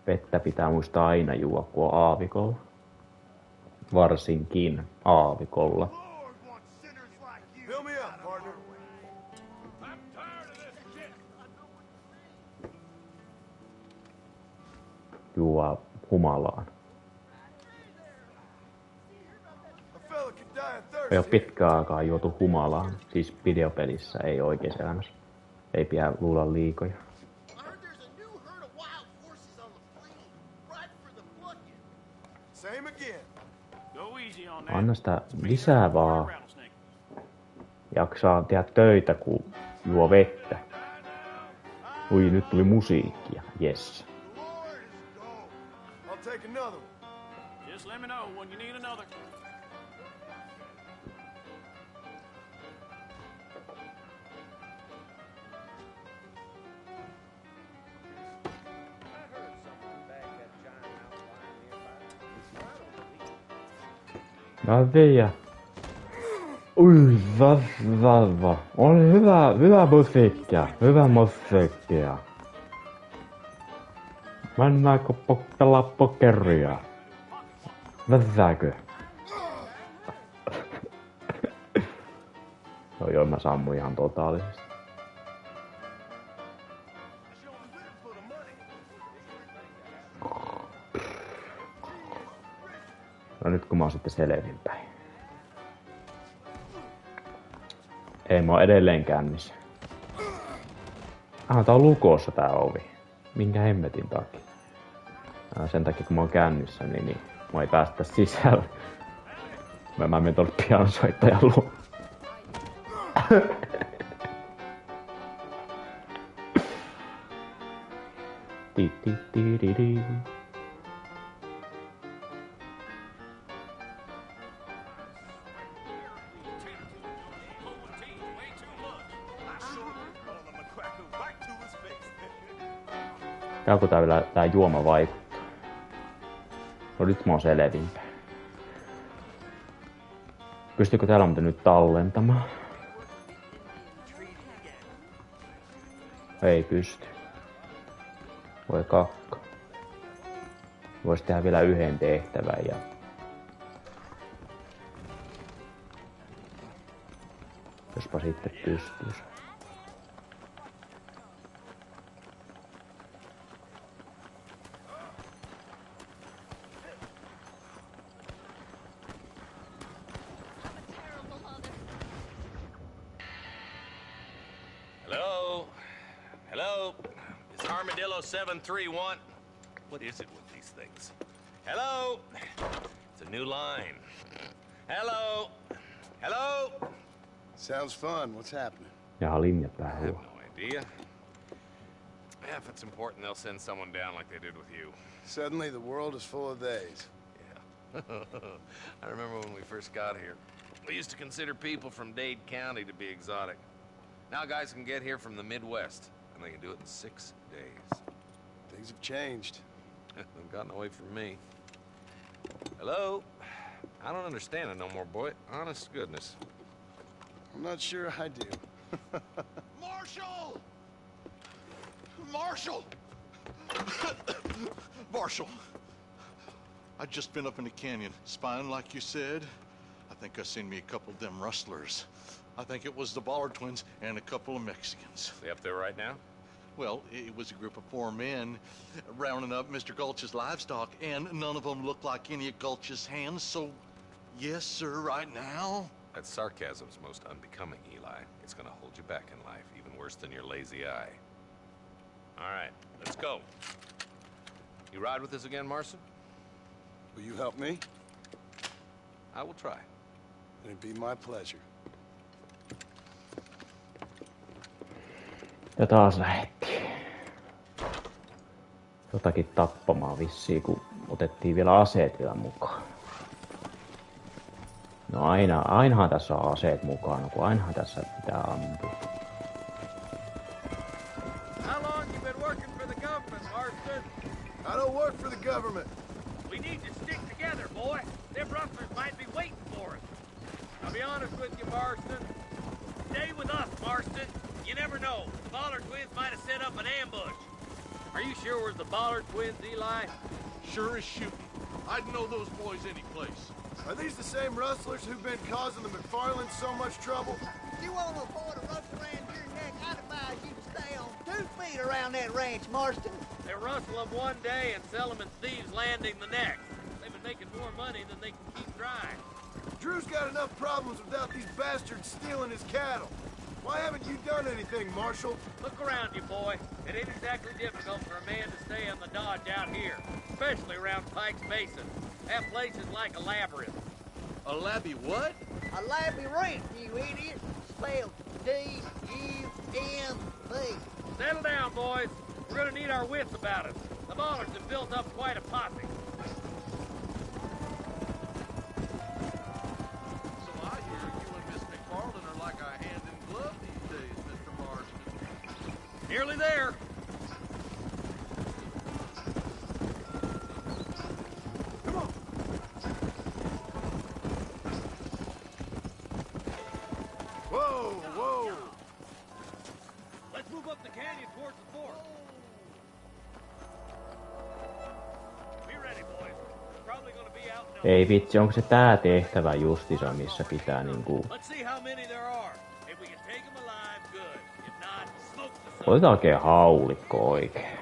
Vettä pitää muistaa aina juo, kun on aavikolla. Varsinkin aavikolla. Juo humalaan. Ei ole pitkään aikaa juotu humalaan, siis videopelissä, ei oikeassa elämässä. Ei pidä luulla liikoja. Anna sitä lisää vaan. Jaksaa tehdä töitä, kun juo vettä. Ui, nyt tuli musiikkia. Yes. Livee. Ui, vava. Oli hyvä musiikkia. Hyvä musiikkia. Mennäänkö pelaa pokeria? Väsääkö? Joo, mä sammuin ihan totaalisesti. No nyt kun mä oon sitten selvinpäin. Ei mä oon edelleen kännissä. Tää on lukossa tää ovi. Minkä hemmetin takia? Sen takia kun mä oon kännissä, niin mä ei päästä sisälle. Mä menen tuolle pianosoittajan luo. Käykö tää juoma vaikuttaa? No nyt mä oon selvinpäin. Pystyykö täällä muuten nyt tallentamaan? Ei pysty. Voi kakka. Vois tehdä vielä yhden tehtävän ja... Jospa sitten pystyis. Hello? Is Armadillo 731? What is it with these things? Hello? It's a new line. Hello? Hello? Sounds fun. What's happening? Jaha, linjat I vähän have huono. no idea. Yeah, if it's important, they'll send someone down like they did with you. Suddenly, the world is full of theys. Yeah. I remember when we first got here. We used to consider people from Dade County to be exotic. Now guys can get here from the Midwest, and they can do it in 6 days. Things have changed. They've gotten away from me. Hello? I don't understand it no more, boy. Honest to goodness. I'm not sure I do. Marshall! Marshall! Marshal, I just been up in the canyon, spying like you said. I think I seen me a couple of them rustlers. I think it was the Ballard twins and a couple of Mexicans. They up there right now? Well, it was a group of 4 men rounding up Mr. Gulch's livestock, and none of them looked like any of Gulch's hands, so yes, sir, right now. That sarcasm's most unbecoming, Eli. It's gonna hold you back in life, even worse than your lazy eye. All right, let's go. You ride with us again, Marston? Will you help me? I will try. It'd be my pleasure. Ja taas lähettiin. Jotakin tappamaan vissiin, kun otettiin vielä aseet vielä mukaan. No ainahan tässä on aseet mukana, kun ainahan tässä pitää ampua. How long you been working for the government, Marston? I don't work for the government. We need to stick together, boy. Them rustlers might be waiting for us. I'll be honest with you, Marston. Stay with us, Marston. You never know. The Ballard twins might have set up an ambush. Are you sure we're the Ballard twins, Eli? Sure as shooting. I'd know those boys any place. Are these the same rustlers who've been causing the McFarlands so much trouble? If you want to afford a rustle around your neck, I'd advise you to stay on 2 feet around that ranch, Marston. They rustle them one day and sell them in Thieves' Landing the next. They've been making more money than they can keep dry. Drew's got enough problems without these bastards stealing his cattle. Why haven't you done anything, Marshal? Look around you, boy. It ain't exactly difficult for a man to stay on the dodge out here, especially around Pike's Basin. That place is like a labyrinth. A labby what? A labyrinth, you idiot. Spelled D-U-M-B. Settle down, boys. We're gonna need our wits about us. The Ballards have built up quite a posse. So I hear you and Miss McFarland are like a hand in glove these days, Mr. Marston. Nearly there. Come on. Whoa, whoa. Let's move up the canyon towards the fort. Be ready, boys. We're probably gonna be out now. Ei vitsi, onko se tää tehtävä justiinsa, missä pitää niinku... Let's see how many there are. If we can take them alive, good. If not, smoke the sun. Otetaan oikein haulikko oikein.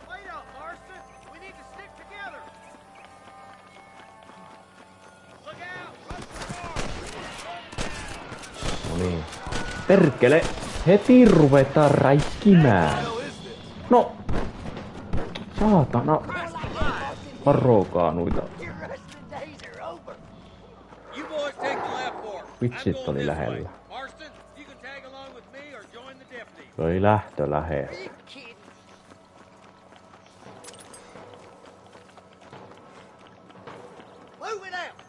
Wait up, Marston. We need to stick together. Look out! Run for No niin. Perkele! Heti ruvetaan räiskimään. No! Saatana! Varokaa noita. You boys take the left fork. Vitsit oli lähellä. Marston, you can tag along with me or join the deputy. Se oli lähtö lähellä. Move it out.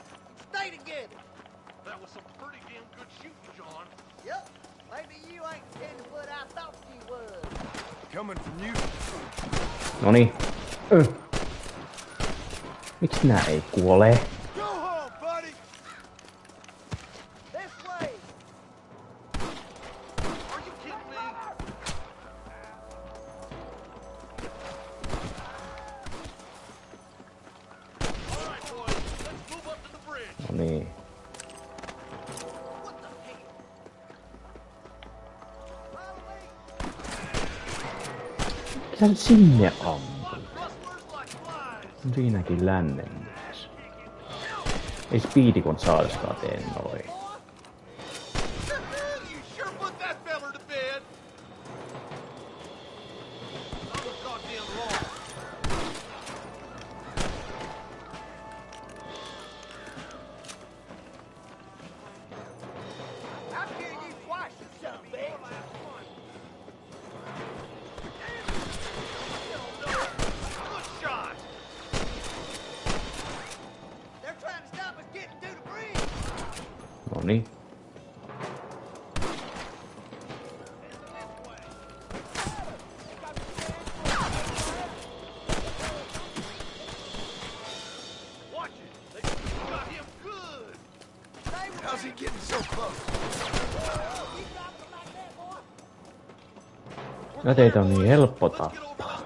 Stay together. That was some pretty damn good shooting, John. Yep. Maybe you ain't the tenderfoot I thought you was. Coming from you. Noniin. Miksi nää ei kuole? Go home, buddy. This way. Are you kidding me? All right, boys, let's move up to the bridge. Noniin. Mitä sinne ampuu? On siinäkin lännen mies. Ei Speedikon saadeskaan tee noin. You sure put that feller to bed. Something's goddamn wrong. I'll kill you twice, you son of a bitch. Good shot. They're trying to stop us getting through the bridge. Noniin. Watch it. They got him good. How's he getting so close? Teitä on niin helppo tappaa.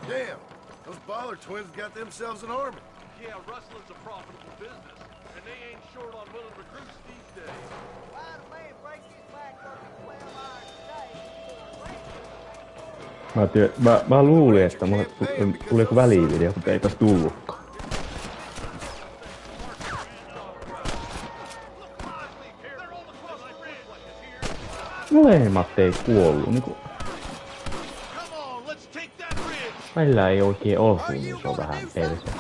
Damn, those Baller twins got themselves an army. Yeah, rustling's a profitable business, and they ain't short on willing recruits these days. Why the man break his back working 12 hours a day? Mä luulin, että tuliko välivideo, mutta ei tossa tullutkaan. Molemmat ei kuollu, niinku... Välillä ei oikein osu, niin se on vähän perse.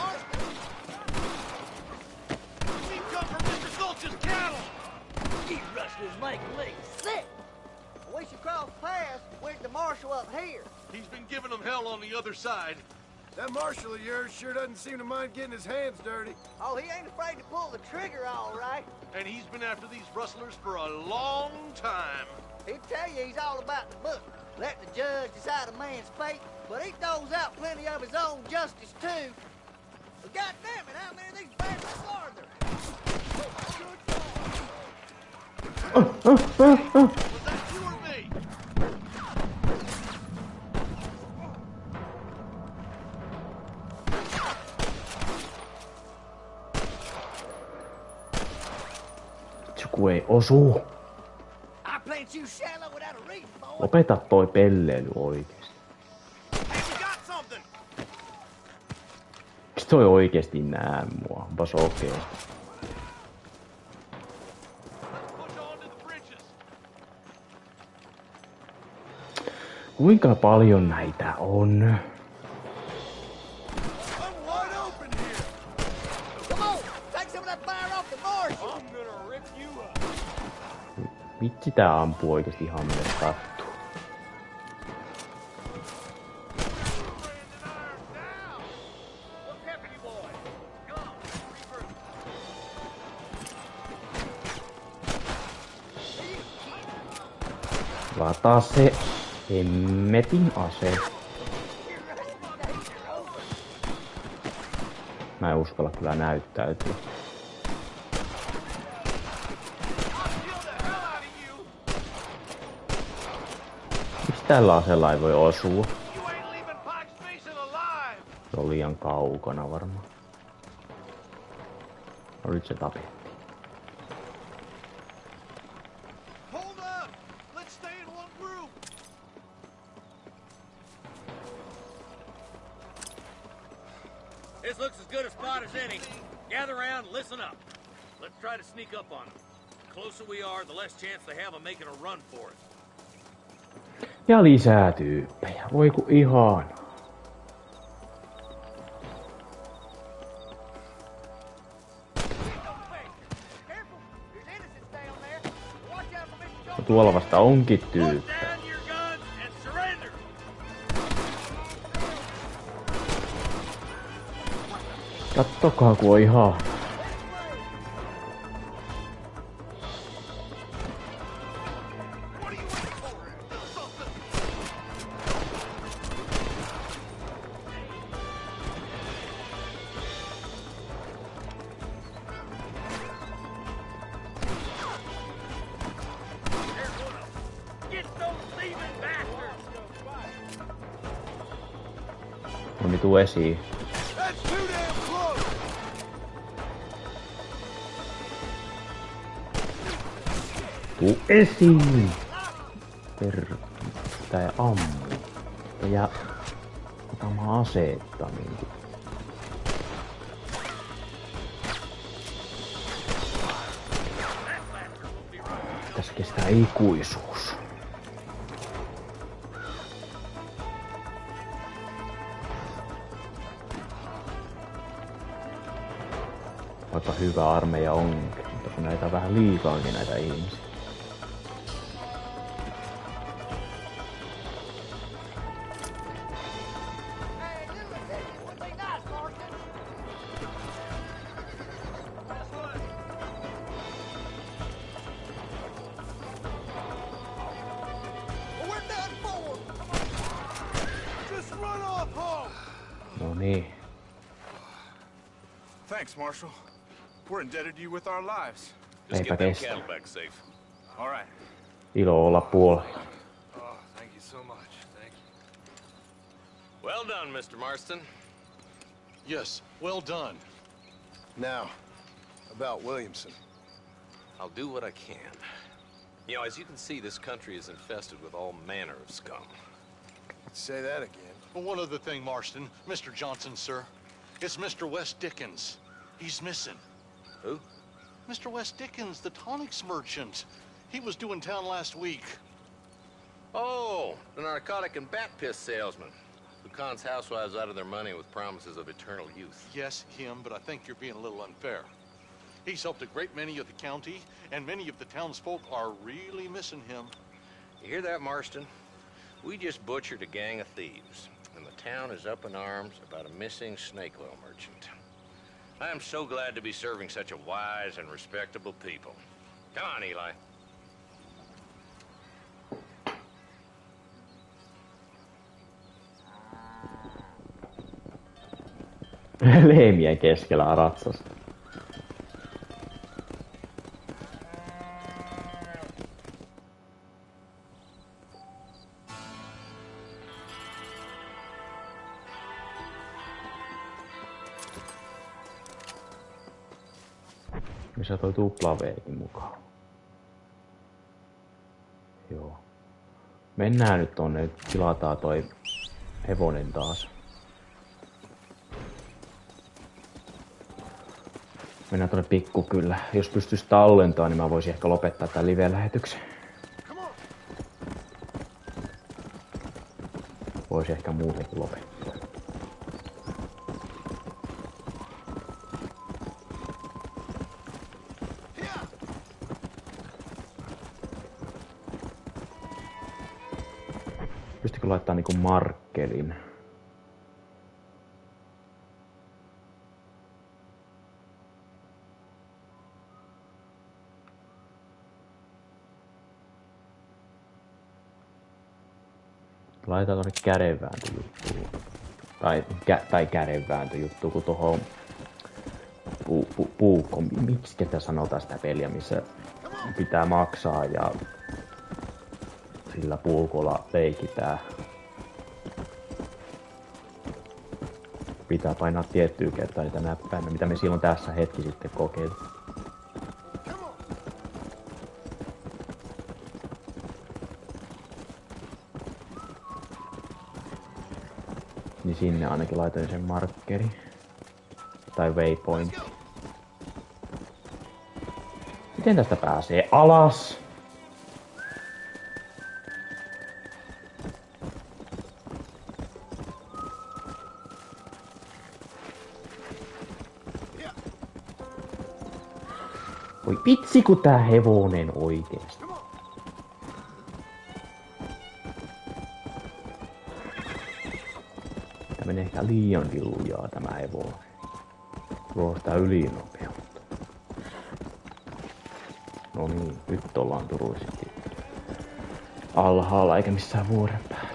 He's been giving them hell on the other side. That marshal of yours sure doesn't seem to mind getting his hands dirty. Oh, he ain't afraid to pull the trigger, all right. And he's been after these rustlers for a long time. He'd tell you he's all about the book, let the judge decide a man's fate, but he throws out plenty of his own justice, too. But goddammit, how many of these bastards are there? Was that you or me? Joku ei osu. Lopeta toi pelleily oikeesti. Miksi toi oikeesti nää mua? Onpas okei. Kuinka paljon näitä on? Vitsi tää ampuu oikeesti ihan mille sattuu. Lataa se hemmetin ase. Mä en uskalla kyllä näyttäytyä. Miksi tällä aseella ei voi osua? Se on liian kaukana varmaan. No nyt se tapettiin. This looks as good a spot as any. Gather around and listen up. Let's try to sneak up on them. The closer we are, the less chance they have of making a run for it. Ja lisää tyyppejä. Voi ku ihana. No, tuolla vasta onkin tyyppi. Kattokaa ku on ihana. No niin, tuu esiin. Tuu esiin! Tää ei ammu. Ja otamaan aseetta niinku. Tässä kestää ikuisuus. Vaikka hyvä armeija onkin, mutta kun näitä on vähän liikaakin näitä ihmisiä. No niin. Thanks, Marshal. We're indebted to you with our lives. Just Eipä get them kestä. cattle back safe. All right. Ilo olla puolella. Oh, thank you so much. Thank you. Well done, Mr. Marston. Yes, well done. Now, about Williamson. I'll do what I can. You know, as you can see, this country is infested with all manner of scum. Say that again. Well, one other thing, Marston. Mr. Johnson, sir. It's Mr. Wes Dickens. He's missing. Who? Mr. Wes Dickens, the tonics merchant. He was due in town last week. Oh, the narcotic and bat piss salesman who cons housewives out of their money with promises of eternal youth. Yes, him, but I think you're being a little unfair. He's helped a great many of the county, and many of the townsfolk are really missing him. You hear that, Marston? We just butchered a gang of thieves, and the town is up in arms about a missing snake oil merchant. I am so glad to be serving such a wise and respectable people. Come on, Eli. Leemien keskellä on ratsas. Missä toi tuplaveekin mukaan? Joo. Mennään nyt tonne, tilataan toi hevonen taas. Mennään tonne pikkukyllä. Jos pystyis tallentaa, niin mä voisin ehkä lopettaa tän live-lähetyksen. Voisi ehkä muutenkin lopettaa. Pystykö laittaa niinku markkelin? Laitetaan tonne kädenvääntöjuttuun. Tai kädenvääntöjuttuun, kun tohon puukko. Miksi sitä sanotaan sitä peliä, missä pitää maksaa ja sillä puukolla leikitään. Pitää painaa tiettyä kertaa niitä näppäimiä, mitä me silloin tässä hetki sitten kokeiltiin. Niin sinne ainakin laitoin sen markkeri. Tai waypoint. Miten tästä pääsee alas? Voi vitsi, kun tää hevonen oikeesti. Tää menee ehkä liiankin lujaa tämä hevonen. Tuo sitä ylinopeutta. No niin, nyt ollaan turvallisesti alhaalla eikä missään vuoren päällä.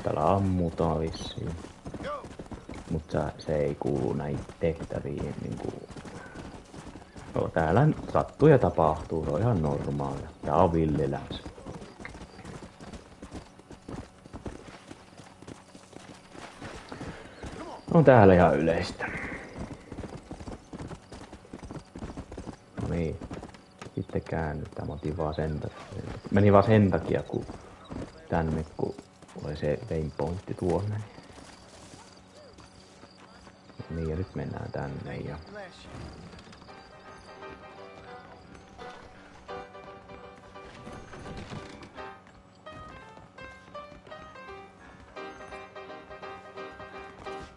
Täällä ammutaan vissiin. Mutta se ei kuulu näihin tehtäviin niinku... No, täällä sattuu ja tapahtuu, se on ihan normaalia. Tää on villielämä. On täällä ihan yleistä. No niin. Sitten käännytään. Meni vaan sen takia, kun tänne, kun oli se waypointti tuonne. Niin, ja nyt mennään tänne ja...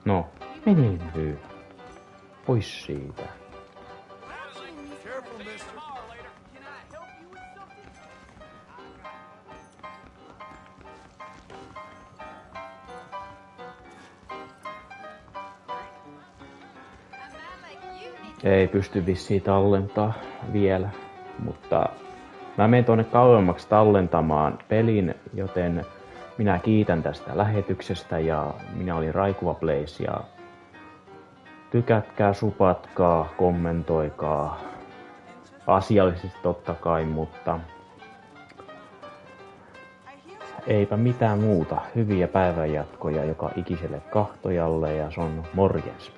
No, Anywho. Pois siitä. Careful, mister. Ei pysty vissiin tallentaa vielä, mutta mä menen tuonne kauemmaksi tallentamaan pelin, joten minä kiitän tästä lähetyksestä ja minä olin Raikuva Blaze ja tykätkää, supatkaa, kommentoikaa, asiallisesti totta kai, mutta eipä mitään muuta. Hyviä päivänjatkoja joka ikiselle kahtojalle ja se on morjens.